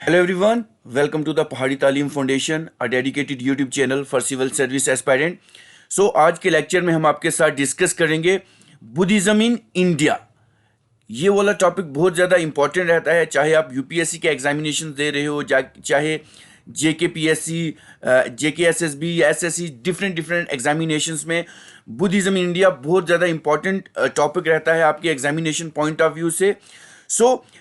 Hello everyone, welcome to the Pahari Talim Foundation, a dedicated YouTube channel for civil service aspirant. So आज के lecture में हम आपके साथ डिस्कस करेंगे बुद्धिज्म इन इंडिया। ये वाला टॉपिक बहुत ज़्यादा इंपॉर्टेंट रहता है, चाहे आप यूपीएससी के एग्जामिनेशन दे रहे हो, चाहे जेकेपीएससी, जेकेएसएसबी या एसएससी, डिफरेंट एग्जामिनेशंस में बुद्धिज्म इन इंडिया बहुत ज़्यादा इंपॉर्टेंट टॉपिक रहता है आपके एग्जामिनेशन पॉइंट ऑफ व्यू से।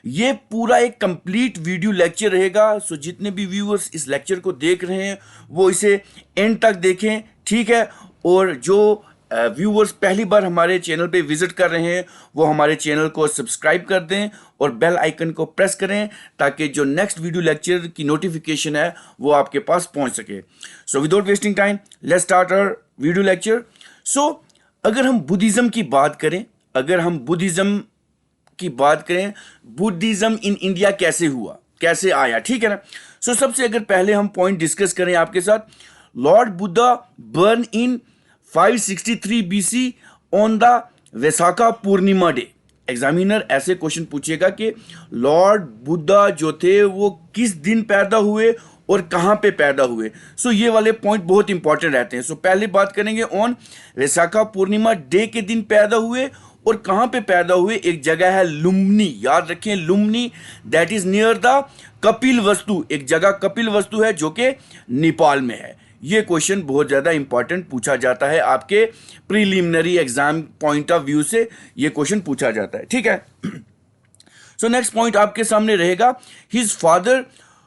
ये पूरा एक कंप्लीट वीडियो लेक्चर रहेगा। जितने भी व्यूअर्स इस लेक्चर को देख रहे हैं वो इसे एंड तक देखें, ठीक है। और जो व्यूअर्स पहली बार हमारे चैनल पे विजिट कर रहे हैं वो हमारे चैनल को सब्सक्राइब कर दें और बेल आइकन को प्रेस करें ताकि जो नेक्स्ट वीडियो लेक्चर की नोटिफिकेशन है वो आपके पास पहुंच सके। Without wasting time let's start our video lecture. अगर हम बुद्धिज्म की बात करें, बुद्धिज्म इन इंडिया कैसे हुआ, कैसे आया, ठीक है ना। सबसे अगर पहले हम पॉइंट डिस्कस करें आपके साथ, lord Buddha born in 563 BC on the Vaisakha Purnima day. Examiner ऐसे क्वेश्चन पूछेगा कि लॉर्ड बुद्धा जो थे वो किस दिन पैदा हुए और कहाँ पे पैदा हुए। ये वाले पॉइंट बहुत इंपॉर्टेंट रहते हैं। पहले बात करेंगे ऑन वैसाखा पूर्णिमा डे के दिन पैदा हुए और कहाँ पे पैदा हुए। एक जगह है लुम्बिनी, याद रखें Lumbini, that is near the Kapil वस्तु। एक जगह कपिल वस्तु है जो कि नेपाल में है। ये क्वेश्चन बहुत ज़्यादा इंपॉर्टेंट पूछा जाता है आपके preliminary exam point of view से, ये क्वेश्चन पूछा जाता है, ठीक है। नेक्स्ट पॉइंट आपके सामने रहेगा, his father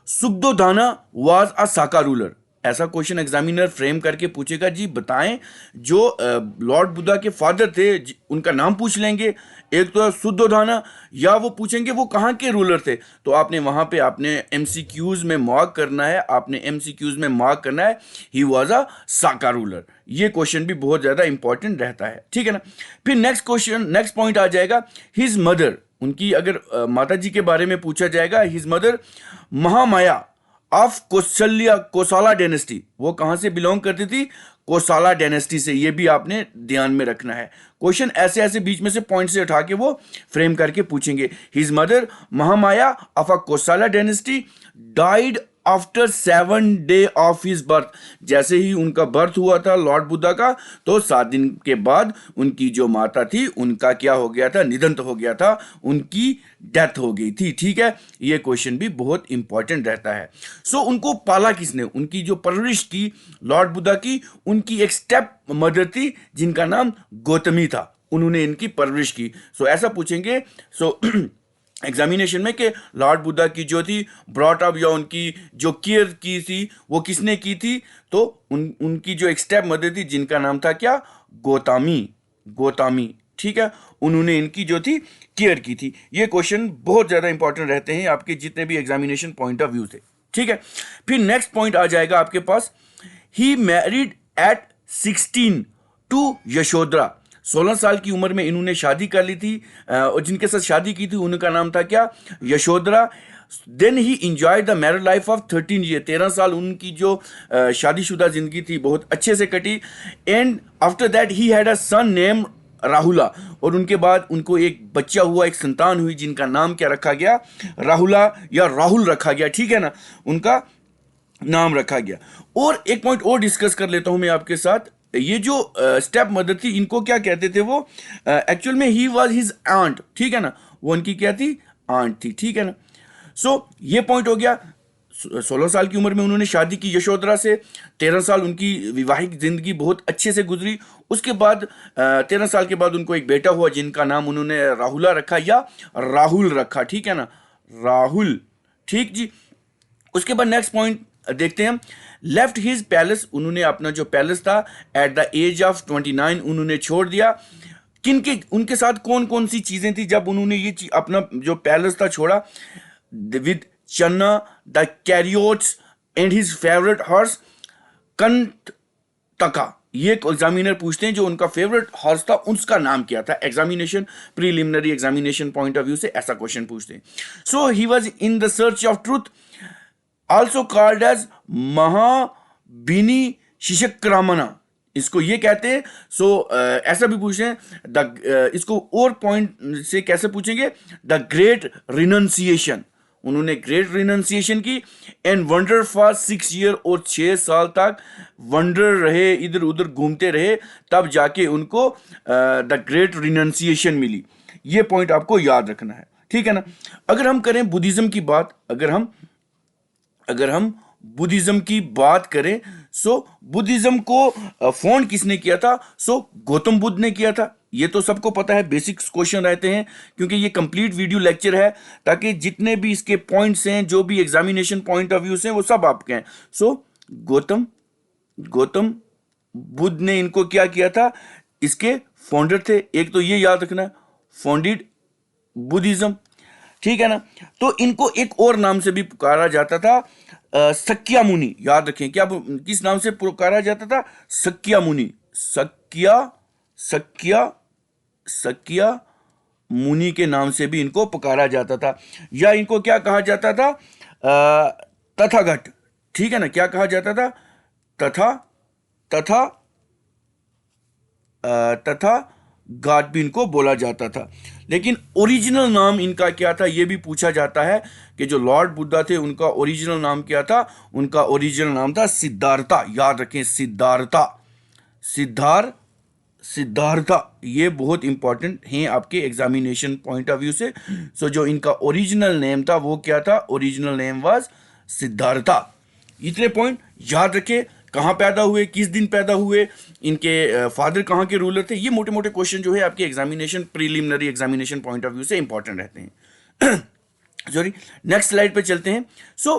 Suddhodana was a Shakya ruler. ऐसा क्वेश्चन एग्जामिनर फ्रेम करके पूछेगा, जी बताएं जो लॉर्ड बुद्धा के फादर थे उनका नाम पूछ लेंगे। एक तो सुद्धोधाना, या वो पूछेंगे वो कहाँ के रूलर थे। तो आपने वहाँ पे आपने एमसीक्यूज में मार्क करना है, he was a Shakya ruler. ये क्वेश्चन भी बहुत ज़्यादा इंपॉर्टेंट रहता है, ठीक है ना। फिर नेक्स्ट पॉइंट आ जाएगा, हिज मदर। उनकी अगर माता जी के बारे में पूछा जाएगा, his mother Mahamaya of कोसाला dynasty. वो कहां से बिलोंग करती थी? कोसाला डायनेस्टी से। ये भी आपने ध्यान में रखना है। क्वेश्चन ऐसे बीच में से पॉइंट से उठा के वो फ्रेम करके पूछेंगे। His mother Mahamaya of a कोसाला dynasty died after 7 day of his birth. जैसे ही उनका बर्थ हुआ था लॉर्ड बुद्धा का, तो 7 दिन के बाद उनकी जो माता थी उनका क्या हो गया था? निधन हो गया था, उनकी डेथ हो गई थी, ठीक है। ये क्वेश्चन भी बहुत इंपॉर्टेंट रहता है। उनको पाला किसने? उनकी जो परवरिश की लॉर्ड बुद्धा की, उनकी एक स्टेप मदर थी जिनका नाम गौतमी था, उन्होंने इनकी परवरिश की। ऐसा पूछेंगे एग्जामिनेशन में कि लॉर्ड बुद्धा की जो थी ब्रॉट अप या उनकी जो केयर की थी वो किसने की थी? तो उनकी जो एक स्टेप मदर थी जिनका नाम था क्या? गौतमी, ठीक है। उन्होंने इनकी जो थी केयर की थी। ये क्वेश्चन बहुत ज़्यादा इंपॉर्टेंट रहते हैं आपके जितने भी एग्जामिनेशन पॉइंट ऑफ व्यू थे, ठीक है। फिर नेक्स्ट पॉइंट आ जाएगा आपके पास, he married eight 16 to Yashodhara. 16 साल की उम्र में इन्होंने शादी कर ली थी और जिनके साथ शादी की थी उनका नाम था क्या? Yashodhara. Then he enjoy the married life of 13 year. 13 साल उनकी जो शादीशुदा जिंदगी थी बहुत अच्छे से कटी। And after that he had a son named Rahula. और उनके बाद उनको एक बच्चा हुआ, एक संतान हुई जिनका नाम क्या रखा गया? राहुला या राहुल रखा गया, ठीक है ना, उनका नाम रखा गया। और एक पॉइंट और डिस्कस कर लेता हूं मैं आपके साथ। ये जो स्टेप मदर थी इनको क्या कहते थे? वो एक्चुअल में ही वाज हिज आंट, ठीक है ना, वो उनकी क्या थी? आंट थी, ठीक है ना। ये पॉइंट हो गया। 16 साल की उम्र में उन्होंने शादी की यशोधरा से। 13 साल उनकी विवाहिक जिंदगी बहुत अच्छे से गुजरी। उसके बाद 13 साल के बाद उनको एक बेटा हुआ जिनका नाम उन्होंने राहुला रखा या राहुल रखा, ठीक है ना, राहुल, ठीक जी। उसके बाद नेक्स्ट पॉइंट देखते हैं, लेफ्ट हिज पैलेस। उन्होंने अपना जो पैलेस था एट द एज ऑफ 29 उन्होंने छोड़ दिया। किनके उनके साथ कौन कौन सी चीजें थी जब उन्होंने ये अपना जो पैलेस था छोड़ा? With Channa, the chariots and his favourite horse Kanthaka. ये एग्जामिनर पूछते हैं जो उनका फेवरेट हॉर्स था उसका नाम क्या था। Examination preliminary examination point of view से ऐसा क्वेश्चन पूछते हैं। He was in the search of truth, also called as Mahabhinishkramana. इसको ये कहते हैं। ऐसा भी पूछें इसको और पॉइंट से कैसे पूछेंगे? The great renunciation. उन्होंने ग्रेट रिनंसिएशन की एंड वंडर फॉर 6 ईयर, और 6 साल तक वंडर रहे, इधर उधर घूमते रहे, तब जाके उनको द ग्रेट रिनंसिएशन मिली। ये पॉइंट आपको याद रखना है, ठीक है ना। अगर हम करें बुद्धिज्म की बात, अगर हम बुद्धिज्म की बात करें, सो बुद्धिज्म को फाउंड किसने किया था? सो गौतम बुद्ध ने किया था। ये तो सबको पता है, बेसिक्स क्वेश्चन रहते हैं, क्योंकि ये कंप्लीट वीडियो लेक्चर है, ताकि जितने भी इसके पॉइंट्स हैं, जो भी एग्जामिनेशन पॉइंट ऑफ व्यूज हैं, वो सब आपके हैं। सो गौतम बुद्ध ने इनको क्या किया था? इसके फाउंडर थे। एक तो ये याद रखना, फाउंडेड बुद्धिज्म, ठीक है ना। तो इनको एक और नाम से भी पुकारा जाता था, सक्या मुनि। याद रखें, क्या किस नाम से पुकारा जाता था? सक्या मुनि। सक्या मुनि के नाम से भी इनको पुकारा जाता था। या इनको क्या कहा जाता था? तथागत, ठीक है ना। क्या कहा जाता था? तथा गाट भी इनको बोला जाता था। लेकिन ओरिजिनल नाम इनका क्या था, यह भी पूछा जाता है कि जो लॉर्ड बुद्धा थे उनका ओरिजिनल नाम क्या था? उनका ओरिजिनल नाम था सिद्धार्था। याद रखें, सिद्धार्था। ये बहुत इंपॉर्टेंट हैं आपके एग्जामिनेशन पॉइंट ऑफ व्यू से। सो जो इनका ओरिजिनल नेम था वो क्या था? Original name was Siddhartha. इतने पॉइंट याद रखें। कहाँ पैदा हुए, किस दिन पैदा हुए, इनके फादर कहाँ के रूलर थे, ये मोटे मोटे क्वेश्चन जो है आपके examination, preliminary examination point of view से इंपॉर्टेंट रहते हैं। सॉरी, नेक्स्ट स्लाइड पे चलते हैं। सो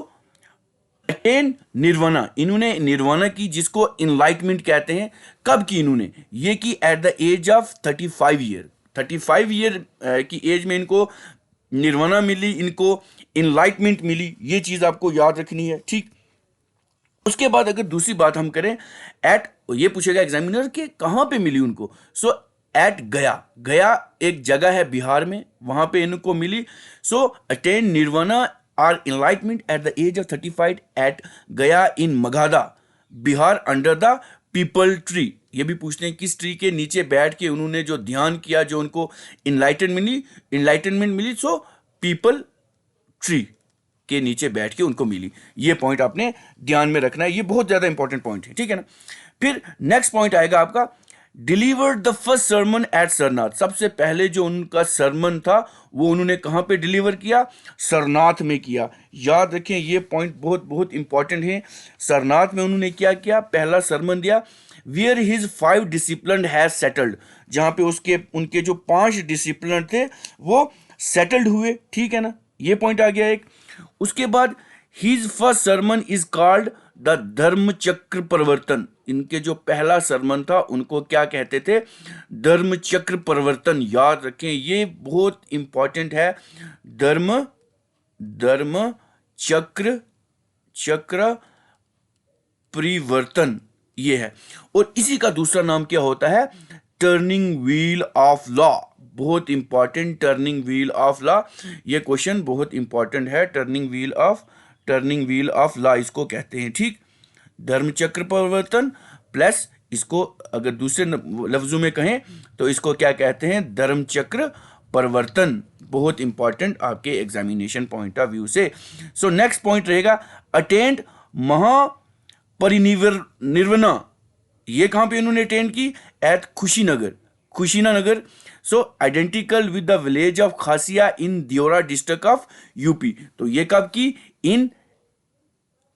अटेन निर्वाणा, इन्होंने निर्वाणा की, जिसको इनलाइटमेंट कहते हैं, कब की इन्होंने? ये की at the age of 35 year. 35 year की एज में इनको निर्वाणा मिली, इनको इनलाइटमेंट मिली। ये चीज आपको याद रखनी है, ठीक। उसके बाद अगर दूसरी बात हम करें, ये पूछेगा एग्जामिनर कि कहां पे मिली उनको। सो एट गया एक जगह है बिहार में, वहां पे इनको मिली। So attain nirvana or enlightenment at the age of 35 at Gaya in Magadha, Bihar, under the peepal tree. ये भी पूछते हैं किस ट्री के नीचे बैठ के उन्होंने जो ध्यान किया, जो उनको इनलाइटनमेंट मिली। सो पीपल ट्री के नीचे बैठ के उनको मिली। ये पॉइंट आपने ध्यान में रखना है, ये बहुत ज्यादा इंपॉर्टेंट पॉइंट है, ठीक है ना। फिर नेक्स्ट पॉइंट आएगा आपका, delivered the first sermon at Sarnath. सबसे पहले जो उनका सरमन था वो उन्होंने कहां पे डिलीवर किया? सरनाथ में किया। याद रखें, ये पॉइंट बहुत बहुत इंपॉर्टेंट है। सरनाथ में उन्होंने क्या किया? पहला सरमन दिया। Where his 5 disciple has settled, जहां पे उनके जो 5 डिसिप्लिन थे वो सेटल्ड हुए, ठीक है ना। ये पॉइंट आ गया एक। उसके बाद his first sermon is called the धर्म चक्र प्रवर्तन। इनके जो पहला सरमन था उनको क्या कहते थे? धर्म चक्र प्रवर्तन। याद रखें, ये बहुत इंपॉर्टेंट है। धर्म चक्र परिवर्तन, ये है। और इसी का दूसरा नाम क्या होता है? Turning wheel of law. बहुत important, turning wheel of law. ये क्वेश्चन बहुत इंपॉर्टेंट है। टर्निंग व्हील ऑफ लॉ इसको कहते हैं, ठीक। धर्मचक्र परिवर्तन प्लस, इसको अगर दूसरे लफ्जों में कहें तो इसको क्या कहते हैं? धर्मचक्र परिवर्तन। बहुत इंपॉर्टेंट आपके एग्जामिनेशन पॉइंट ऑफ व्यू से। सो नेक्स्ट पॉइंट रहेगा, अटेंड महापरिनिर्वाणा। ये कहां पे इन्होंने अटेंड की? At Kushinagar. So identical with the village of Kasia in Deoria district of UP. तो ये कब की? In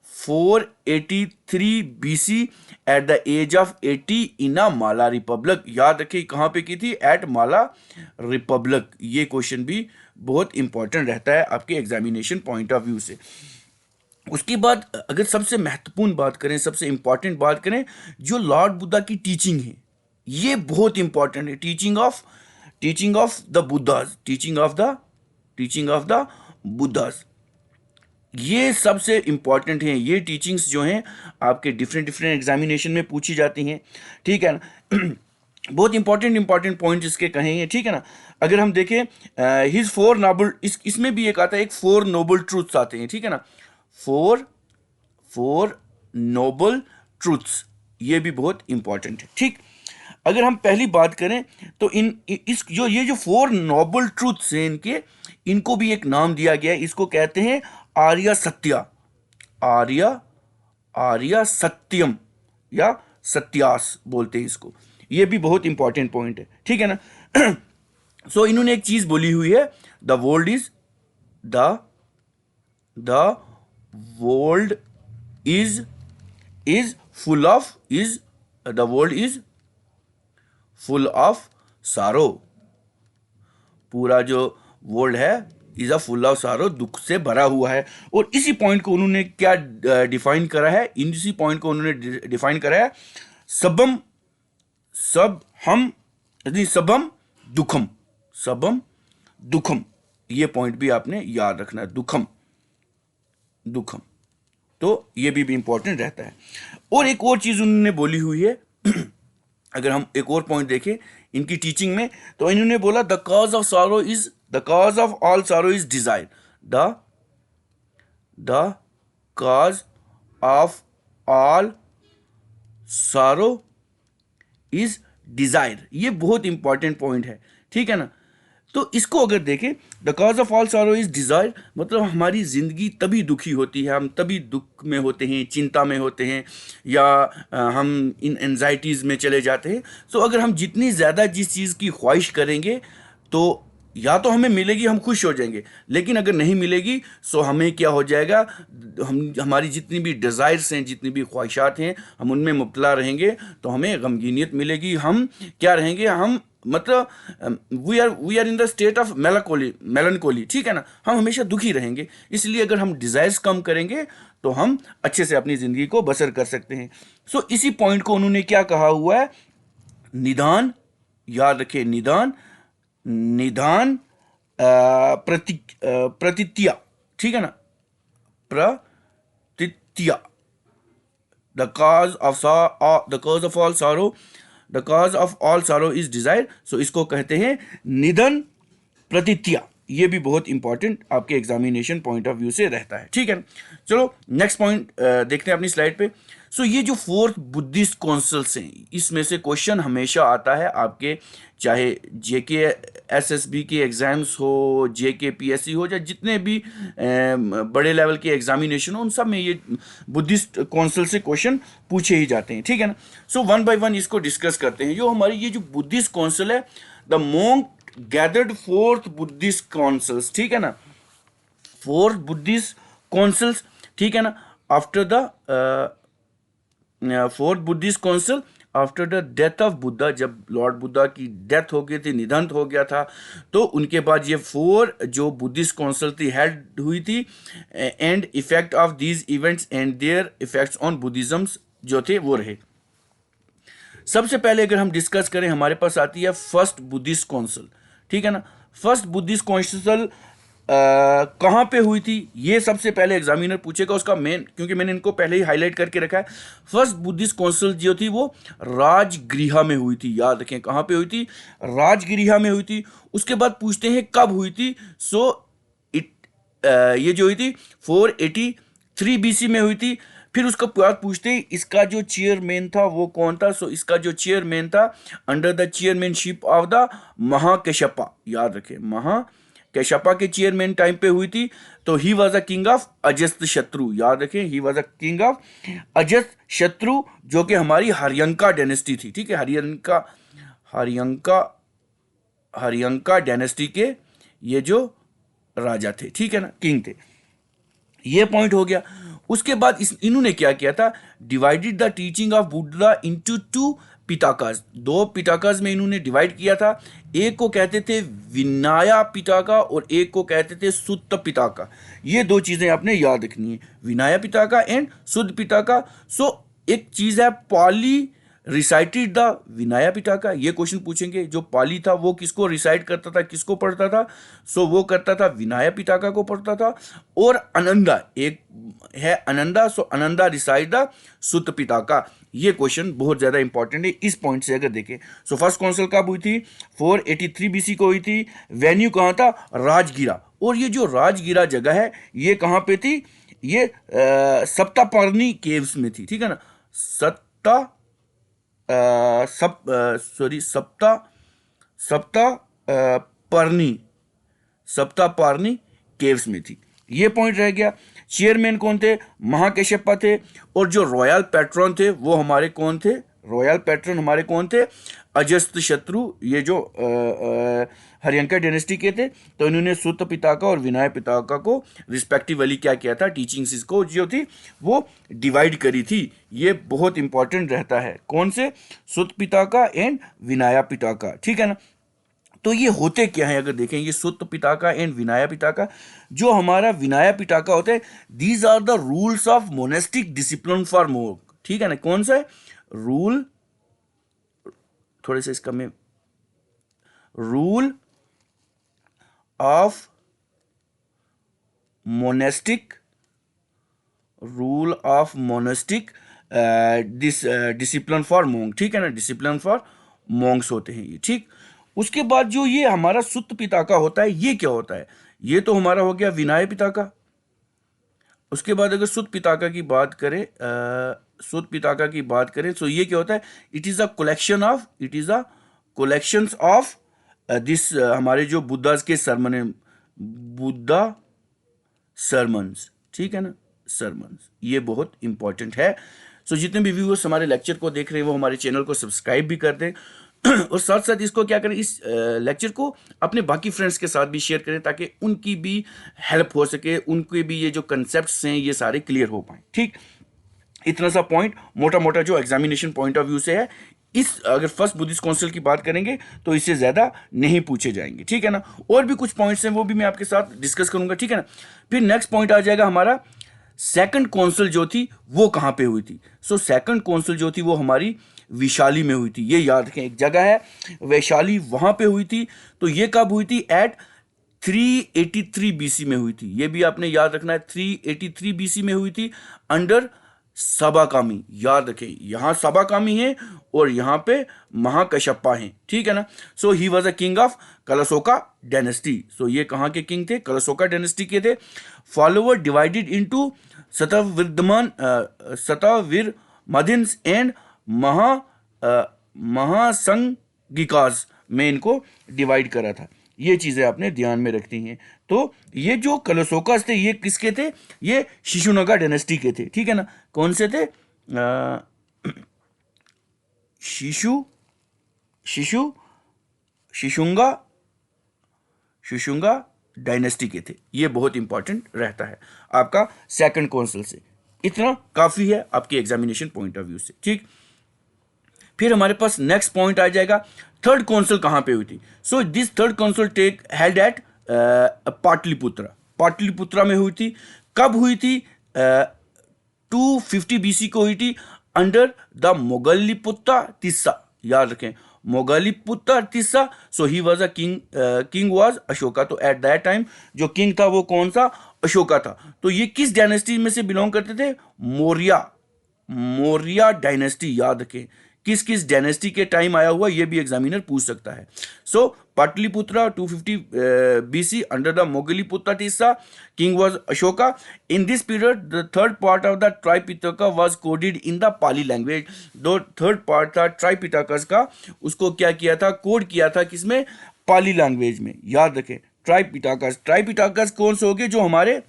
483 BC at the age of 80 in a Malla republic. याद रखिए कहां पे की थी? At Malla republic. ये क्वेश्चन भी बहुत इंपॉर्टेंट रहता है आपके एग्जामिनेशन पॉइंट ऑफ व्यू से। उसके बाद अगर सबसे महत्वपूर्ण बात करें, सबसे इंपॉर्टेंट बात करें, जो लॉर्ड बुद्धा की टीचिंग है, ये बहुत इंपॉर्टेंट है। टीचिंग ऑफ द बुद्धास, ये सबसे इंपॉर्टेंट हैं। ये टीचिंग्स जो हैं आपके डिफरेंट एग्जामिनेशन में पूछी जाती हैं, ठीक है ना। बहुत इंपॉर्टेंट पॉइंट इसके कहेंगे, ठीक है ना। अगर हम देखें हिज 4 नोबल, इसमें भी एक आता है, एक 4 नोबल ट्रूथ्स आते हैं, ठीक है ना। 4 नोबल ट्रूथ्स, ये भी बहुत इंपॉर्टेंट है, ठीक। अगर हम पहली बात करें तो इस जो ये जो 4 नोबल ट्रूथ्स हैं इनके, इनको भी एक नाम दिया गया है। इसको कहते हैं आर्य सत्या, आर्य आर्य सत्यम या सत्यास बोलते हैं इसको। ये भी बहुत इंपॉर्टेंट पॉइंट है, ठीक है ना। सो इन्होंने एक चीज बोली हुई है, the world is the world is full of is the world is full of सारो। पूरा जो वर्ल्ड है इज अ फुल ऑफ सारो, दुख से भरा हुआ है। और इसी पॉइंट को उन्होंने क्या डिफाइन करा है, इसी पॉइंट को उन्होंने डिफाइन करा है सबम सब हम सबम दुखम, सबम दुखम। ये पॉइंट भी आपने याद रखना है, दुखम दुखम। तो ये भी इंपॉर्टेंट रहता है। और एक और चीज उन्होंने बोली हुई है अगर हम एक और पॉइंट देखें इनकी टीचिंग में, तो इन्होंने बोला the cause of sorrow is the cause of all sorrow is Dzire, the cause of all sorrow is Dzire. ये बहुत इंपॉर्टेंट पॉइंट है, ठीक है ना। तो इसको अगर देखें, the cause of all sorrow is Dzire, मतलब हमारी जिंदगी तभी दुखी होती है, हम तभी दुख में होते हैं, चिंता में होते हैं, या हम इन एंजाइटीज में चले जाते हैं। सो अगर हम जितनी ज़्यादा जिस चीज़ की ख्वाहिश करेंगे तो या तो हमें मिलेगी, हम खुश हो जाएंगे, लेकिन अगर नहीं मिलेगी सो हमें क्या हो जाएगा, हमारी जितनी भी डिज़ायर्स हैं, जितनी भी ख्वाहिशात हैं, हम उनमें मुब्तला रहेंगे तो हमें गमगीनियत मिलेगी। हम क्या रहेंगे, हम मतलब we are in the state of melancholy, ठीक है ना, हम हमेशा दुखी रहेंगे। इसलिए अगर हम डिज़ायर्स कम करेंगे तो हम अच्छे से अपनी ज़िंदगी को बसर कर सकते हैं। सो इसी पॉइंट को उन्होंने क्या कहा हुआ है, निदान, याद रखें, निदान निदान प्रतित्या, ठीक है ना, Pratitya. The cause of all sorrow, the cause of all sorrow is desire. So इसको कहते हैं निधन प्रतित्या। ये भी बहुत इंपॉर्टेंट आपके एग्जामिनेशन पॉइंट ऑफ व्यू से रहता है, ठीक है। चलो नेक्स्ट पॉइंट देखते हैं अपनी स्लाइड पे। सो ये जो 4th बुद्धिस्ट काउंसिल्स हैं, इसमें से क्वेश्चन हमेशा आता है आपके, चाहे जेके एसएसबी के एग्जाम्स हो, जेके पीएससी हो, या जितने भी बड़े लेवल के एग्जामिनेशन हो, उन सब में ये बुद्धिस्ट काउंसिल से क्वेश्चन पूछे ही जाते हैं, ठीक है ना। सो वन बाय वन इसको डिस्कस करते हैं। जो हमारी ये जो बुद्धिस्ट काउंसिल है, the monk gathered 4th Buddhist councils, ठीक है ना, 4th बुद्धिस्ट काउंसिल्स, ठीक है ना, after the 4th Buddhist council after the death of Buddha, जब लॉर्ड बुद्धा की डेथ हो गई थी, निधन हो गया था, तो उनके बाद ये 4 जो बुद्धिस्ट काउंसिल थी हेल्ड हुई थी। And effect of these events and there effects on Buddhism जो थे वो रहे। सबसे पहले अगर हम डिस्कस करें, हमारे पास आती है फर्स्ट बुद्धिस्ट काउंसिल, ठीक है ना। फर्स्ट बुद्धिस्ट काउंसिल कहाँ पे हुई थी, ये सबसे पहले एग्जामिनर पूछेगा। उसका मेन, क्योंकि मैंने इनको पहले ही हाईलाइट करके रखा है, फर्स्ट बुद्धिस्ट काउंसिल जो थी वो राजगृह में हुई थी। याद रखें कहाँ पे हुई थी, राजगृह में हुई थी। उसके बाद पूछते हैं कब हुई थी। सो ये जो हुई थी 483 BC में हुई थी। फिर उसका बाद पूछते हैं इसका जो चेयरमैन था वो कौन था। सो इसका जो चेयरमैन था, under the chairmanship of the Mahakashyapa, याद रखें महाकश्यपा के चेयरमैन टाइम पे हुई थी। तो he was a king of Ajatashatru, याद रखें he was a king of Ajatashatru, जो कि हमारी हरियंका डायनेस्टी थी, ठीक है, हरियंका डायनेस्टी के ये जो राजा थे, ठीक है ना, किंग थे। ये पॉइंट हो गया। उसके बाद इन्होंने क्या किया था, divided the teaching of Buddha into 2 पिटाकास, 2 पिटाकास में इन्होंने डिवाइड किया था। एक को कहते थे विनाया पिटाका और एक को कहते थे सुत्त पिटाका। ये 2 चीजें आपने याद रखनी है, विनाया पिटाका एंड शुद्ध पिटाका। सो एक चीज है पाली रिसाइटेड द विनाया पिटाका, ये क्वेश्चन पूछेंगे जो पाली था वो किसको रिसाइट करता था, किसको पढ़ता था। सो वो करता था विनाया पिटाका को पढ़ता था। और अनंदा, एक है अनंदा, सो अनंदा रिसाइट द सुत्त पिटाका। ये क्वेश्चन बहुत ज्यादा इंपॉर्टेंट है इस पॉइंट से अगर देखें। सो फर्स्ट काउंसिल कब हुई थी, 483 BC को हुई थी। वेन्यू कहाँ था, राजगीरा। और ये जो राजगीरा जगह है ये कहाँ पे थी, ये सप्तापर्णी केव्स में थी, ठीक है ना, सप्ता सप्ता पर्णी सप्तापारनी केव्स में थी। ये पॉइंट रह गया। चेयरमैन कौन थे? महाकश्यपा थे। और जो रॉयल पैट्रन थे वो हमारे कौन थे? रॉयल पैट्रन हमारे कौन थे? अजस्त शत्रु, ये जो हरियंका डायनेस्टी के थे। तो इन्होंने सुत पिताका और विनायक पिताका को रिस्पेक्टिवली क्या किया था? टीचिंग्स इसको जो थी वो डिवाइड करी थी। ये बहुत इंपॉर्टेंट रहता है। कौन से? सुत पिताका एंड विनाया पिताका, ठीक है ना। तो ये होते क्या है? अगर देखें, ये सुत पिताका एंड विनाया पिताका, जो हमारा विनाया पिताका होता है, these are the rules of monastic discipline for monk, ठीक है ना। कौन सा है? रूल, थोड़े से इसका में, rule of monastic, rule of monastic discipline for monk, ठीक है ना। डिसिप्लिन फॉर मोंक्स होते हैं ये, ठीक। उसके बाद जो ये हमारा सुत पिताका होता है, ये क्या होता है? ये तो हमारा हो गया विनाय पिताका। उसके बाद अगर सुत पिताका की बात करें, सुत पिताका की बात करें, तो ये क्या होता है? It is a collection of, it is a collections of this, हमारे जो बुद्धा के सरमन है, बुद्धा सरमन्स, ठीक है ना, सरमन्स। ये बहुत इंपॉर्टेंट है। सो जितने भी व्यूअर्स हमारे लेक्चर को देख रहे हैं वो हमारे चैनल को सब्सक्राइब भी कर दें और साथ साथ इसको क्या करें, इस लेक्चर को अपने बाकी फ्रेंड्स के साथ भी शेयर करें ताकि उनकी भी हेल्प हो सके, उनके भी ये जो कंसेप्ट्स हैं ये सारे क्लियर हो पाए, ठीक। इतना सा पॉइंट मोटा मोटा जो एग्जामिनेशन पॉइंट ऑफ व्यू से है, इस अगर फर्स्ट बुद्धिस्ट काउंसिल की बात करेंगे तो इससे ज़्यादा नहीं पूछे जाएंगे, ठीक है ना। और भी कुछ पॉइंट्स हैं वो भी मैं आपके साथ डिस्कस करूंगा, ठीक है ना। फिर नेक्स्ट पॉइंट आ जाएगा हमारा, सेकंड काउंसिल जो थी वो कहाँ पे हुई थी। सो सेकंड काउंसिल जो थी वो हमारी वैशाली में हुई थी। ये याद रखें, एक जगह है वैशाली, वहाँ पे हुई थी। तो ये कब हुई थी? एट 383 बीसी में हुई थी। ये भी आपने याद रखना है, 383 बीसी में हुई थी अंडर सबाकामी। याद रखें, यहाँ सबाकामी है और यहाँ पे महाकश्यपा है, ठीक है ना। So he was a king of Kalashoka dynasty. So ये कहाँ के किंग थे? कलशोका डायनेस्टी के थे। Follower divided into Sthaviravadins and Mahasanghikas में इनको डिवाइड करा था। ये चीज़ें आपने ध्यान में रखती हैं। तो ये जो कलशोकास थे ये किसके थे? ये शिशुनागा डायनेस्टी के थे, ठीक है ना। कौन से थे? शिशुंगा डायनेस्टी के थे। ये बहुत इंपॉर्टेंट रहता है आपका सेकंड काउंसिल से। इतना काफी है आपके एग्जामिनेशन पॉइंट ऑफ व्यू से, ठीक। फिर हमारे पास नेक्स्ट पॉइंट आ जाएगा, थर्ड काउंसिल कहां पे हुई थी। So this third council take held at Pataliputra. Pataliputra में हुई थी। कब हुई थी? 250 बीसी को हुई थी अंडर द मोगलिपुत्ता तिस्सा। याद रखें, Moggaliputta Tissa. So he was a king was Ashoka. तो एट दैट टाइम जो किंग था वो कौन सा? अशोका था। तो ये किस डायनेस्टी में से बिलोंग करते थे? मौर्य डायनेस्टी। याद रखें, किस किस डायनेस्टी के टाइम आया हुआ ये भी एग्जामिनर पूछ सकता है। So Pataliputra 250 BC under the Moggaliputta Tissa, king was Ashoka. In this period the third part of the Tripitaka was coded in the Pali language. दो थर्ड पार्ट था ट्राइपिटकस का, उसको क्या किया था? कोड किया था किसमें? पाली लैंग्वेज में। याद रखें, ट्राइपिटकस कौन से हो गए? जो हमारे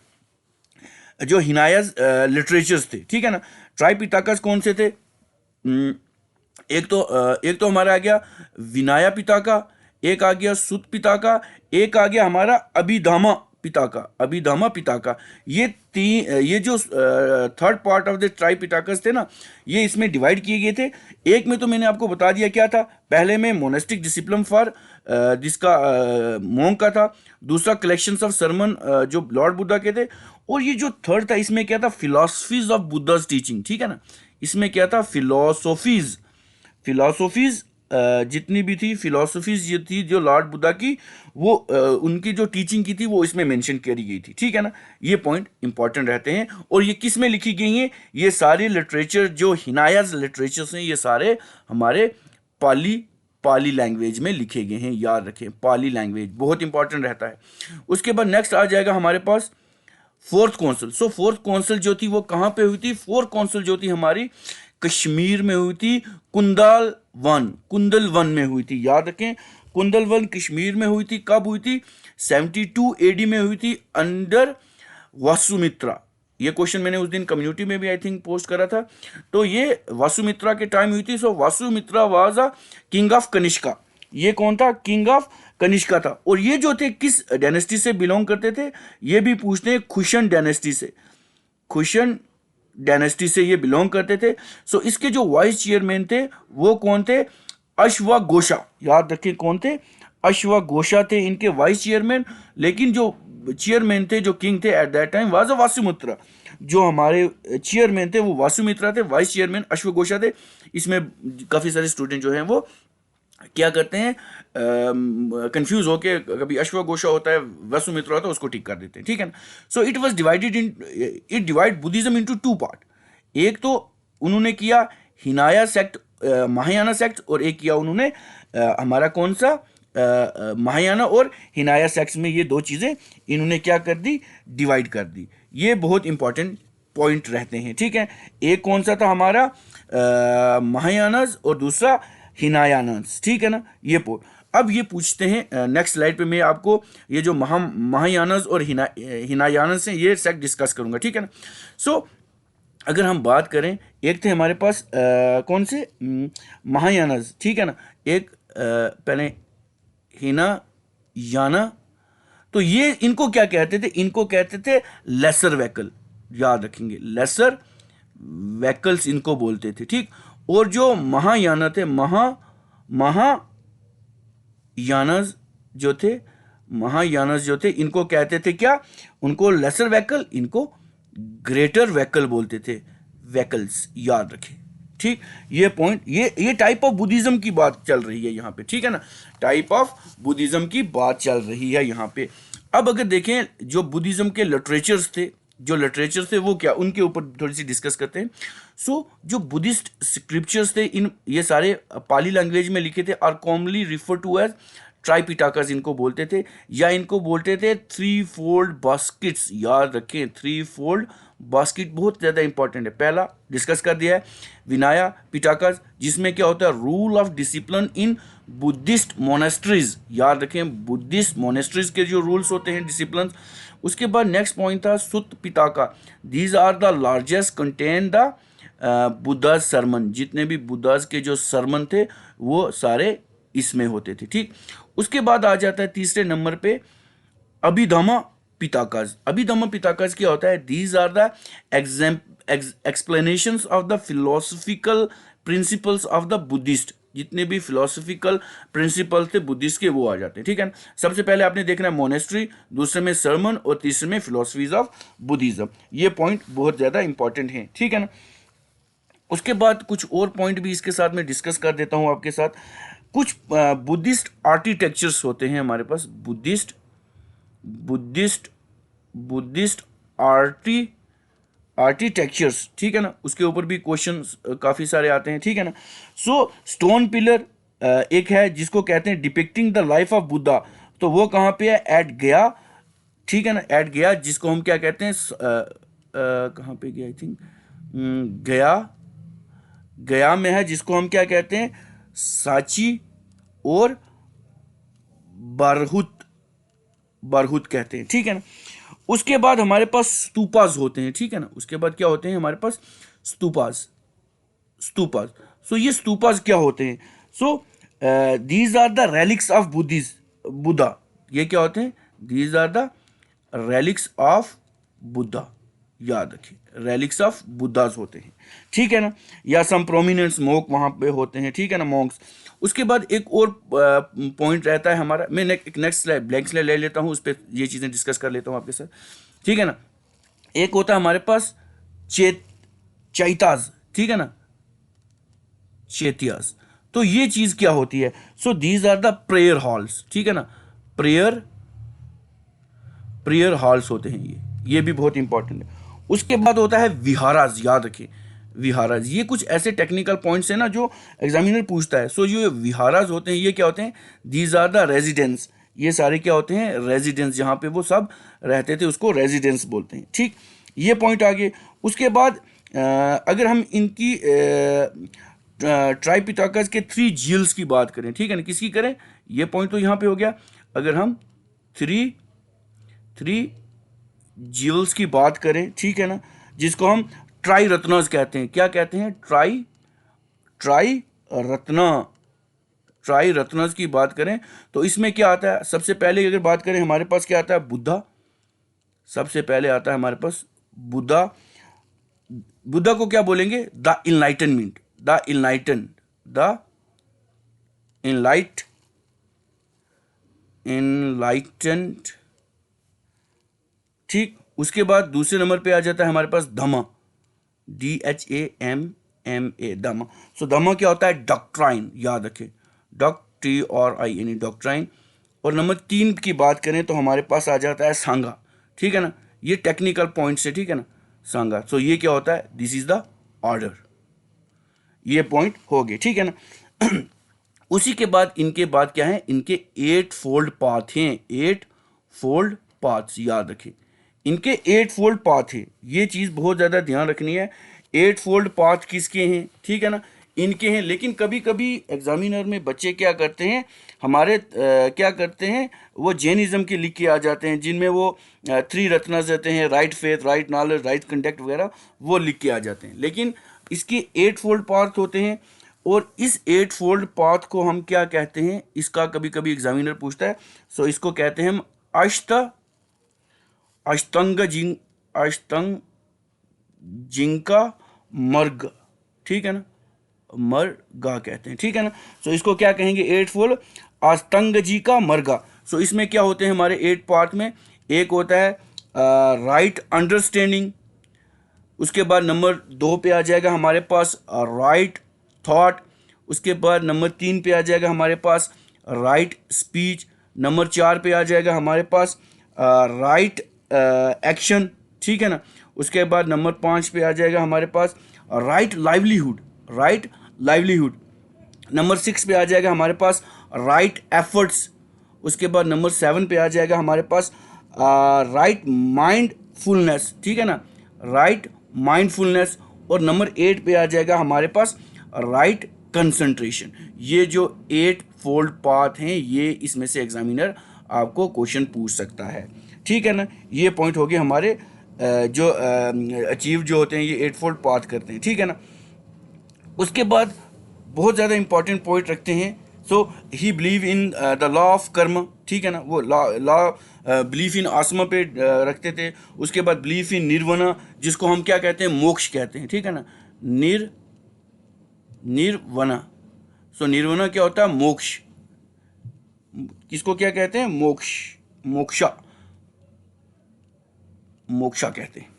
जो हिनायज लिटरेचर्स थे, ठीक है ना। ट्राइपिटकस कौन से थे? एक तो हमारा आ गया विनाया पिताका, एक आ गया सुत पिताका, एक आ गया हमारा अभिधामा पिताका। ये जो थर्ड पार्ट ऑफ द ट्राइपिटाकस थे ना, ये इसमें डिवाइड किए गए थे। एक में तो मैंने आपको बता दिया क्या था, पहले में मोनेस्टिक डिसिप्लिन फॉर जिसका मोंक का था, दूसरा कलेक्शंस ऑफ सरमन जो लॉर्ड बुद्धा के थे, और ये जो थर्ड था इसमें क्या था? फिलॉसफीज ऑफ बुद्धा's टीचिंग, ठीक है ना। इसमें क्या था? फिलोसोफीज जितनी भी थी, फिलोसफीज ये थी जो लॉर्ड बुद्धा की, वो उनकी जो टीचिंग की थी वो इसमें मेंशन करी गई थी, ठीक है ना। ये पॉइंट इंपॉर्टेंट रहते हैं। और ये किस में लिखी गई हैं? ये सारे लिटरेचर जो हिनायाज लिटरेचर्स हैं ये सारे हमारे पाली लैंग्वेज में लिखे गए हैं। याद रखें, पाली लैंग्वेज बहुत इंपॉर्टेंट रहता है। उसके बाद नेक्स्ट आ जाएगा हमारे पास फोर्थ कौंसिल। सो फोर्थ कौंसिल जो थी वो कहाँ पे हुई थी? फोर्थ कौंसिल जो थी हमारी कश्मीर में हुई थी, कुंदल वन में हुई थी। याद रखें, कुंदल वन कश्मीर में हुई थी। कब हुई थी? 72 AD में हुई थी, अंडर वासुमित्रा। ये क्वेश्चन मैंने उस दिन कम्युनिटी में भी आई थिंक पोस्ट करा था। तो ये वासुमित्रा के टाइम हुई थी। So Vasumitra was a king of Kanishka. ये कौन था? किंग ऑफ कनिष्का था। और ये जो थे किस डायनेस्टी से बिलोंग करते थे? ये भी पूछते हैं, खुशन डायनेस्टी से। खुशन डायनेस्टी से ये बिलोंग करते थे। सो इसके जो वाइस चेयरमैन थे वो कौन थे? अश्वघोषा। याद रखें, कौन थे? अश्वघोषा थे इनके वाइस चेयरमैन। लेकिन जो चेयरमैन थे, जो किंग थे eight that time, was Vasumitra. जो हमारे चेयरमैन थे वो वासुमित्रा थे, वाइस चेयरमैन अश्वघोषा थे। इसमें काफी सारे स्टूडेंट जो हैं वो क्या करते हैं, कंफ्यूज होके, कभी अश्वघोषा होता है, वसुमित्रा होता है, उसको ठीक कर देते हैं। ठीक है ना? So it was divided in, it divide Buddhism into two part. एक तो उन्होंने किया हिनाया सेक्ट, महायाना सेक्ट, और एक किया उन्होंने हमारा कौन सा, महायाना और हिनाया सेक्ट में। ये दो चीजें इन्होंने क्या कर दी? डिवाइड कर दी। ये बहुत इंपॉर्टेंट पॉइंट रहते हैं। ठीक है, एक कौन सा था हमारा, महायानस, और दूसरा हिनायानस। ठीक है ना? ये अब ये पूछते हैं नेक्स्ट स्लाइड पे मैं आपको ये जो महायानस और हिनायानस हैं ये सेक्ट डिस्कस करूंगा। ठीक है ना? सो अगर हम बात करें, एक थे हमारे पास कौन से, महायानस। ठीक है ना? एक पहले हिनायाना। तो ये इनको क्या कहते थे? इनको कहते थे लेसर वैकल। याद रखेंगे, लेसर वैकल्स इनको बोलते थे। ठीक। और जो महायाना थे, महायानस जो थे इनको कहते थे क्या? उनको लेसर वैकल, इनको ग्रेटर वैकल बोलते थे, वैकल्स। याद रखें। ठीक, ये पॉइंट, ये टाइप ऑफ बुद्धिज्म की बात चल रही है यहाँ पे। ठीक है ना? टाइप ऑफ बुद्धिज्म की बात चल रही है यहाँ पे। अब अगर देखें जो बुद्धिज्म के लिटरेचर्स थे, वो क्या, उनके ऊपर थोड़ी सी डिस्कस करते हैं। सो जो बुद्धिस्ट स्क्रिप्चर्स थे, इन ये सारे पाली लैंग्वेज में लिखे थे, are commonly refer to as Tripitakas इनको बोलते थे, या इनको बोलते थे थ्री फोल्ड बास्केट्स। याद रखें, थ्री फोल्ड बास्केट बहुत ज़्यादा इंपॉर्टेंट है। पहला डिस्कस कर दिया है विनाया पिटाकास, जिसमें क्या होता है, rule of discipline in Buddhist monasteries. याद रखें, बुद्धिस्ट मोनेस्ट्रीज के जो रूल्स होते हैं, डिसिप्लिन। उसके बाद नेक्स्ट पॉइंट था Sutta Pitaka. These are the largest contain the Buddha's sermon. जितने भी बुद्धाज के जो सरमन थे वो सारे इसमें होते थे। ठीक। उसके बाद आ जाता है तीसरे नंबर पे अभिधम्म पिटाकास। अभिधम्म पिटाकास क्या होता है? These are the explanations of the philosophical principles of the Buddhist. जितने भी फिलोसफिकल प्रिंसिपल थे बुद्धिस्ट के वो आ जाते हैं। ठीक है ना? सबसे पहले आपने देखना है मोनेस्ट्री, दूसरे में सरमन, और तीसरे में फिलोसफीज ऑफ बुद्धिज्म। ये पॉइंट बहुत ज़्यादा इंपॉर्टेंट है। ठीक है ना? उसके बाद कुछ और पॉइंट भी इसके साथ में डिस्कस कर देता हूँ आपके साथ। कुछ बुद्धिस्ट आर्किटेक्चर्स होते हैं हमारे पास, बुद्धिस्ट आर्किटेक्चर्स। ठीक है ना? उसके ऊपर भी क्वेश्चंस काफ़ी सारे आते हैं। ठीक है ना? सो स्टोन पिलर एक है जिसको कहते हैं depicting the life of Buddha. तो वो कहाँ पे है? एट गया। ठीक है ना? एट गया, जिसको हम क्या कहते हैं, कहाँ पे गया, आई थिंक गया में है, जिसको हम क्या कहते हैं, सांची और बरहुत कहते हैं। ठीक है ना? उसके बाद हमारे पास स्तूपास होते हैं। ठीक है ना? उसके बाद क्या होते हैं हमारे पास? स्तूपास। सो ये स्तूपास क्या होते हैं? So these are the relics of Buddha. ये क्या होते हैं? These are the relics of Buddha. याद रखिए, रेलिक्स ऑफ बुद्धास होते हैं। ठीक है ना? या सम प्रोमिनेंट मोक वहां पे होते हैं। ठीक है ना? मॉन्क्स। उसके बाद एक और पॉइंट रहता है हमारा, मैं एक नेक्स्ट स्लाइड, ब्लैंक स्लाइड ले लेता हूँ, उस पर ये चीज़ें डिस्कस कर लेता हूँ आपके साथ। ठीक है ना? एक होता है हमारे पास चैताज। ठीक है ना? चैतियास। तो ये चीज़ क्या होती है? So these are the prayer halls. ठीक है ना? प्रेयर हॉल्स होते हैं ये भी बहुत इंपॉर्टेंट है। उसके बाद होता है विहाराज। याद रखिए, विहाराज। ये कुछ ऐसे टेक्निकल पॉइंट्स हैं ना जो एग्जामिनर पूछता है। सो जो विहाराज होते हैं ये क्या होते हैं? दीज आर द रेजिडेंस ये सारे क्या होते हैं, रेजिडेंस, जहाँ पे वो सब रहते थे उसको रेजिडेंस बोलते हैं। ठीक, ये पॉइंट आ गए। उसके बाद अगर हम इनकी ट्राइपिथाकस के 3 जील्स की बात करें, ठीक है ना, किसकी करें, ये पॉइंट तो यहाँ पे हो गया। अगर हम थ्री जील्स की बात करें, ठीक है ना, जिसको हम ट्राई रत्नास कहते हैं, क्या कहते हैं, ट्राई रत्नास की बात करें तो इसमें क्या आता है, सबसे पहले अगर बात करें हमारे पास क्या आता है, बुद्धा। सबसे पहले आता है हमारे पास बुद्धा। बुद्धा को क्या बोलेंगे, द इनलाइटनमेंट, द इनलाइटेंड। ठीक, उसके बाद दूसरे नंबर पे आ जाता है हमारे पास धम्मा, DHAMMA, धम्मा। सो धम्मा क्या होता है, डॉक्ट्राइन, याद रखें, DOCTRINE, डॉक्ट्राइन। और नंबर 3 की बात करें तो हमारे पास आ जाता है सांगा, ठीक है ना, ये टेक्निकल पॉइंट से, ठीक है ना, सांगा। सो ये क्या होता है, दिस इज द ऑर्डर, ये पॉइंट हो गए, ठीक है ना। उसी के बाद इनके बाद क्या है, इनके 8 फोल्ड पाथ हैं, 8 फोल्ड पाथ्स, याद रखें इनके 8 फोल्ड पाथ है। ये चीज़ बहुत ज़्यादा ध्यान रखनी है, 8 फोल्ड पाथ किसके हैं, ठीक है ना, इनके हैं। लेकिन कभी कभी एग्जामिनर में बच्चे क्या करते हैं, हमारे क्या करते हैं, वो जैनिज्म के लिख के आ जाते हैं, जिनमें वो 3 रत्नास रहते हैं, right faith, right knowledge, right conduct वगैरह, वो लिख के आ जाते हैं। लेकिन इसके 8 फोल्ड पाथ होते हैं, और इस 8 फोल्ड पाथ को हम क्या कहते हैं, इसका कभी कभी एग्जामिनर पूछता है। सो इसको कहते हैं हम अष्टंग जिंका मर्ग, ठीक है ना, मर्गा कहते हैं, ठीक है ना। सो इसको क्या कहेंगे, 8 फोल्ड अष्टंग जी का मर्गा। सो इसमें क्या होते हैं हमारे 8 पार्ट में, एक होता है राइट अंडरस्टैंडिंग। उसके बाद नंबर 2 पे आ जाएगा हमारे पास राइट थॉट। उसके बाद नंबर 3 पे आ जाएगा हमारे पास राइट स्पीच। नंबर 4 पे आ जाएगा हमारे पास राइट एक्शन, ठीक है ना। उसके बाद नंबर 5 पे आ जाएगा हमारे पास राइट लाइवलीहुड। नंबर 6 पे आ जाएगा हमारे पास राइट एफर्ट्स। उसके बाद नंबर 7 पे आ जाएगा हमारे पास राइट माइंडफुलनेस, ठीक है ना, राइट माइंडफुलनेस। और नंबर 8 पे आ जाएगा हमारे पास राइट कंसंट्रेशन। ये जो 8 फोल्ड पाथ हैं, ये इसमें से एग्जामिनर आपको क्वेश्चन पूछ सकता है, ठीक है ना। ये पॉइंट हो गए हमारे जो अचीव जो होते हैं, ये 8 फोल्ड पाथ करते हैं, ठीक है ना। उसके बाद बहुत ज़्यादा इंपॉर्टेंट पॉइंट रखते हैं। So he believe in the law of karma, ठीक है ना, वो लॉ बिलीफ इन आसमा पे रखते थे। उसके बाद बिलीफ इन निर्वना, जिसको हम क्या कहते हैं, मोक्ष कहते हैं, ठीक है ना, निर्वना। सो निर्वना क्या होता है, मोक्ष। किसको क्या कहते हैं, मोक्षा कहते हैं।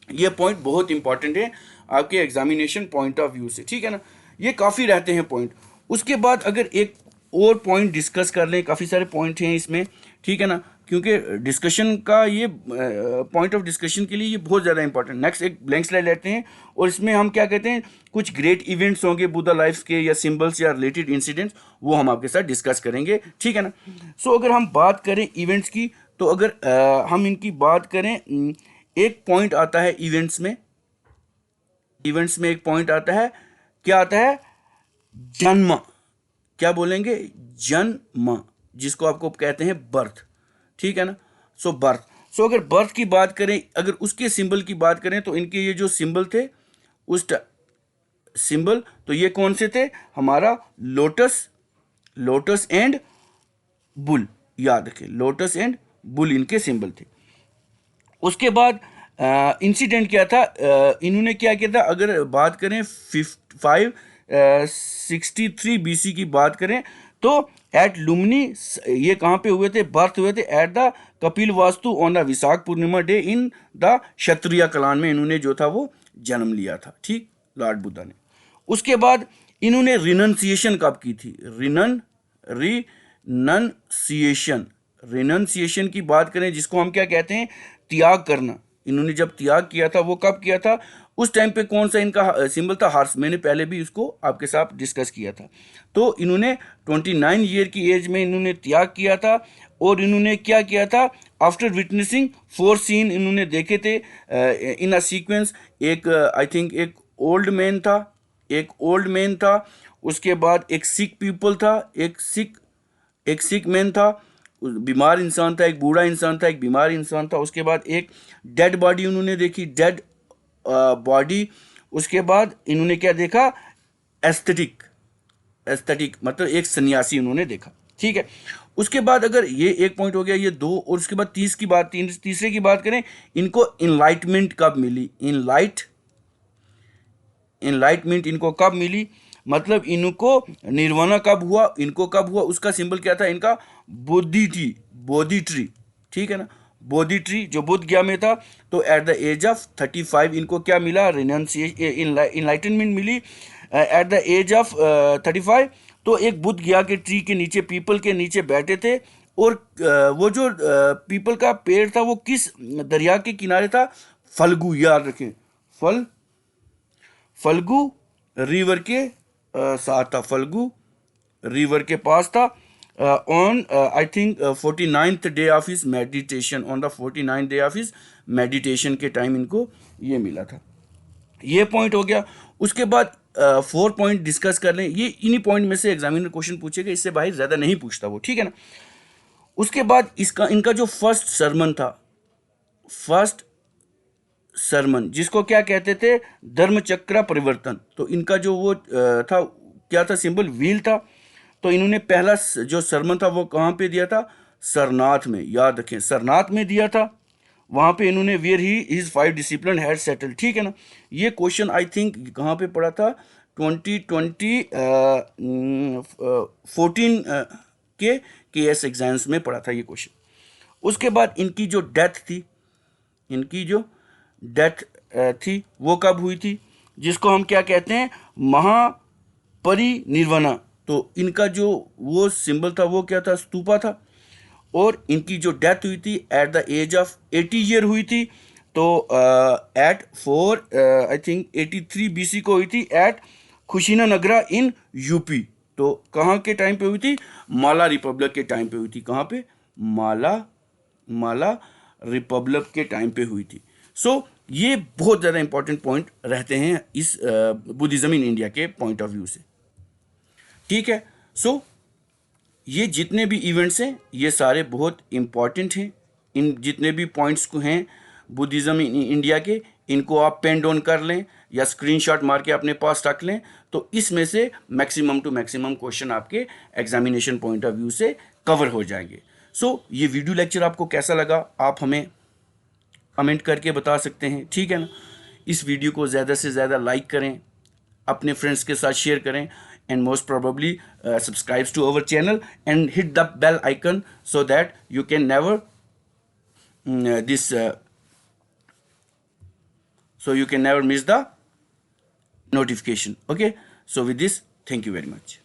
ये पॉइंट बहुत इंपॉर्टेंट है आपके एग्जामिनेशन पॉइंट ऑफ व्यू से, ठीक है ना। ये काफ़ी रहते हैं पॉइंट। उसके बाद अगर एक और पॉइंट डिस्कस कर लें, काफ़ी सारे पॉइंट हैं इसमें, ठीक है ना, क्योंकि डिस्कशन का ये पॉइंट ऑफ डिस्कशन के लिए ये बहुत ज़्यादा इंपॉर्टेंट। नेक्स्ट एक ब्लैंक स्लाइड लेते हैं, और इसमें हम क्या कहते हैं, कुछ ग्रेट इवेंट्स होंगे बुद्धा लाइफ के, या सिंबल्स या रिलेटेड इंसिडेंट्स, वो हम आपके साथ डिस्कस करेंगे, ठीक है ना। सो अगर हम बात करें इवेंट्स की, तो अगर हम इनकी बात करें, एक पॉइंट आता है इवेंट्स में एक पॉइंट आता है, क्या आता है, जन्म। क्या बोलेंगे, जन्म, जिसको आपको कहते हैं बर्थ, ठीक है ना। सो बर्थ। सो अगर बर्थ की बात करें, अगर उसके सिंबल की बात करें, तो इनके ये जो सिंबल थे, उस सिंबल, तो ये कौन से थे, हमारा लोटस एंड बुल, याद रखें, लोटस एंड बुल इनके सिंबल थे। उसके बाद इंसिडेंट क्या था, इन्होंने क्या किया था, अगर बात करें 563 BC की बात करें, तो एट लुम्नी, ये कहाँ पे हुए थे, बर्थ हुए थे at the Kapilvastu on the Vishakha Purnima day in the Kshatriya clan में इन्होंने जो था वो जन्म लिया था, ठीक, लॉर्ड बुद्धा ने। उसके बाद इन्होंने रिनंसिएशन कब की थी, रिनंसिएशन की बात करें, जिसको हम क्या कहते हैं, त्याग करना। इन्होंने जब त्याग किया था, वो कब किया था, उस टाइम पे कौन सा इनका सिंबल था, हॉर्स। मैंने पहले भी उसको आपके साथ डिस्कस किया था। तो इन्होंने 29 ईयर की एज में इन्होंने त्याग किया था, और इन्होंने क्या किया था, आफ्टर विटनेसिंग 4 सीन इन्होंने देखे थे इन अ सीक्वेंस। एक आई थिंक एक ओल्ड मैन था, उसके बाद एक सिक पीपल था, एक सिक मैन था, बीमार इंसान था, एक बूढ़ा इंसान था, एक बीमार इंसान था, उसके बाद एक डेड बॉडी उन्होंने देखी, डेड बॉडी। उसके बाद इन्होंने क्या देखा, एस्थेटिक मतलब एक सन्यासी उन्होंने देखा, ठीक है। उसके बाद अगर ये एक पॉइंट हो गया, ये दो, और उसके बाद तीसरे की बात करें, इनको इनलाइटमेंट कब मिली, इनलाइटमेंट इनको कब मिली, मतलब इनको निर्वाणा कब हुआ, उसका सिंबल क्या था इनका, बोधि ट्री, ठीक है ना, बोधि ट्री जो बुद्ध गया में था। तो एट द एज ऑफ 35 इनको क्या मिला, इनलाइटनमेंट मिली एट द एज ऑफ 35। तो एक बुद्ध गया के ट्री के नीचे, पीपल के नीचे बैठे थे, और वो जो पीपल का पेड़ था वो किस दरिया के किनारे था, फल्गु, याद रखें, फल्गु रिवर के साथ था, फल्गु रिवर के पास था। On I think 49th day of his meditation, on the 49th day of his meditation के टाइम इनको ये मिला था। ये पॉइंट हो गया। उसके बाद 4 पॉइंट डिस्कस कर लें, ये इन्हीं पॉइंट में से एग्जामिनर क्वेश्चन पूछेगा, इससे बाहर ज़्यादा नहीं पूछता वो, ठीक है ना। उसके बाद इनका जो फर्स्ट सरमन जिसको क्या कहते थे, धर्मचक्र परिवर्तन। तो इनका जो वो था, क्या था सिंबल, व्हील था। तो इन्होंने पहला जो सरमन था वो कहाँ पे दिया था, सरनाथ में, याद रखें, सरनाथ में दिया था। वहाँ पे इन्होंने where he his 5 disciple had settle, ठीक है ना। ये क्वेश्चन आई थिंक कहाँ पे पड़ा था, 14 के एस एग्जाम्स में पड़ा था ये क्वेश्चन। उसके बाद इनकी जो डेथ थी वो कब हुई थी, जिसको हम क्या कहते हैं, महापरिनिर्वाणा। तो इनका जो वो सिंबल था वो क्या था, स्तूपा था। और इनकी जो डेथ हुई थी at the age of 80 year हुई थी। तो एट 4 आई थिंक 83 BC को हुई थी एट खुशीना नगरा इन यूपी। तो कहाँ के टाइम पे हुई थी, माला रिपब्लिक के टाइम पे हुई थी। कहाँ पे, माला रिपब्लिक के टाइम पे हुई थी। सो ये बहुत ज़्यादा इंपॉर्टेंट पॉइंट रहते हैं इस बुद्धिज्म इन इंडिया के पॉइंट ऑफ व्यू से, ठीक है। सो ये जितने भी इवेंट्स हैं ये सारे बहुत इंपॉर्टेंट हैं। इन जितने भी पॉइंट्स को हैं बुद्धिज्म इन इंडिया के, इनको आप पेन डाउन कर लें या स्क्रीनशॉट मार के अपने पास रख लें। तो इसमें से मैक्सिमम टू मैक्सिमम क्वेश्चन आपके एग्जामिनेशन पॉइंट ऑफ व्यू से कवर हो जाएंगे। सो ये वीडियो लेक्चर आपको कैसा लगा, आप हमें कमेंट करके बता सकते हैं, ठीक है ना। इस वीडियो को ज़्यादा से ज़्यादा लाइक करें, अपने फ्रेंड्स के साथ शेयर करें, and most probably subscribe to our channel and hit the bell icon so that you can never miss the notification. Okay, so with this, thank you very much.